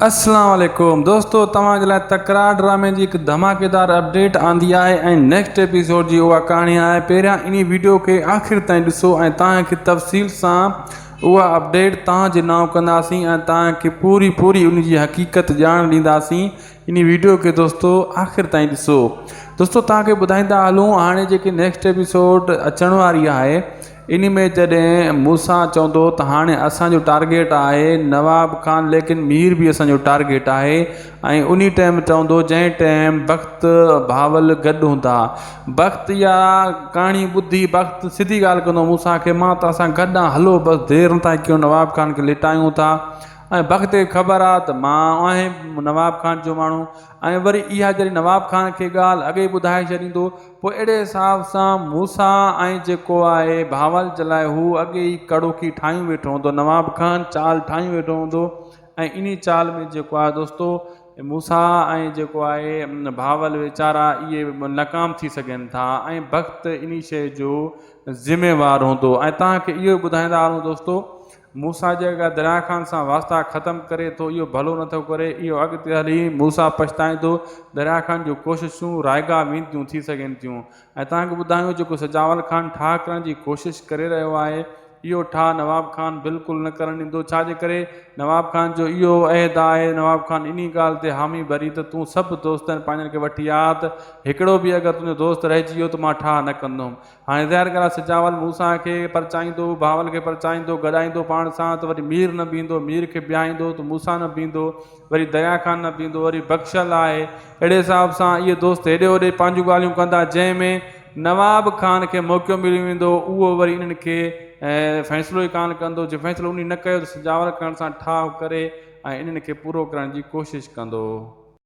अस्सलाम वालेकुम दोस्तों, तव्हांजे लाइ तकरार ड्रामे जी हिकु धमाकेदार अपडेट आंदी आहे ऐं नेक्स्ट एपिसोड जी उहा कहाणी आहे। पहिरियां इन वीडियो खे आख़िर ताईं ॾिसो ऐं तव्हांखे तफ़सील सां उहा अपडेट तव्हांजे नाम कंदासीं ऐं तव्हांखे पूरी उन जी हक़ीक़त ॼाण ॾींदासीं। इन वीडियो खे दोस्तों आख़िर ताईं ॾिसो। दोस्तों तव्हांखे ॿुधाईंदा हलूं, हाणे जेकी नेक्स्ट एपिसोड अचण वारी आहे इन में जॾहिं मूसा चवंदो त हाणे असांजो टारगेट आहे नवाब खान, लेकिन मीर बि असांजो टारगेट आहे। ऐं उन टाइम चवंदो जंहिं टाइम वक़्तु भावल गॾु हूंदा। वक़्तु या कहाणी ॿुधी वक़्तु सिधी ॻाल्हि कंदो मूसा खे, मां त असां गॾु आहे, हलो बसि देरि नथा कयूं, नवाब खान खे लिटायूं था। ऐं वक़्त खे ख़बर आहे त मां आहियां नवाब खान जो माण्हू। ऐं वरी इहा जॾहिं नवाब खान खे ॻाल्हि अॻे ॿुधाए छॾींदो, पोइ अहिड़े हिसाब सां मूसा ऐं जेको आहे भावल जे लाइ हू अॻे ई कड़ोकी ठाहियूं वेठो हूंदो, नवाब खान चाल ठाहियूं वेठो हूंदो। ऐं इन चाल में जेको आहे दोस्तों मूसा ऐं जेको आहे भावल वीचारा इहे नाकाम थी सघनि था ऐं वक़्तु इन शइ जो ज़िम्मेवार हूंदो। ऐं तव्हांखे इहो ॿुधाईंदा हलूं दोस्तों, मूसा जेका दरिया खान सां वास्ता ख़तमु करे थो, इहो भलो नथो करे, इहो अॻिते हली मूसा पछताईंदो। दरिया खान जूं कोशिशूं रायगा वेंदियूं थी सघनि थियूं। ऐं तव्हांखे ॿुधायूं जेको सजावल खान ठाह करण जी कोशिशि करे रहियो आहे, इहो ठाह नवाब खान बिल्कुलु न करणु ॾींदो। छाजे करे? नवाब खान जो इहो अहद आहे, नवाब खान इन ॻाल्हि ते हामी भरी त तूं सभु दोस्तनि पंहिंजनि खे वठी आ, त हिकिड़ो बि अगरि तुंहिंजो दोस्त रहिजी वियो त मां ठाह न कंदुमि। हाणे ज़ाहिर ॻाल्हि आहे, सजावल मूसा खे परचाईंदो, भावल खे परचाईंदो, गॾाईंदो पाण सां, त वरी मीर न बीहंदो, मीर खे बिहाईंदो त मूसा न बीहंदो, वरी दरिया खान न बीहंदो, वरी बख़्शल आहे। अहिड़े हिसाब सां इहे दोस्त हेॾे होॾे पंहिंजूं ॻाल्हियूं कंदा, जंहिंमें नवाब खान खे मौक़ो मिली वेंदो, उहो वरी इन्हनि खे फ़ैसिलो ई कान कंदो। जे फ़ैसिलो उन न कयो त सजावल करण सां ठाह करे ऐं इन्हनि खे पूरो करण जी कोशिशि कंदो।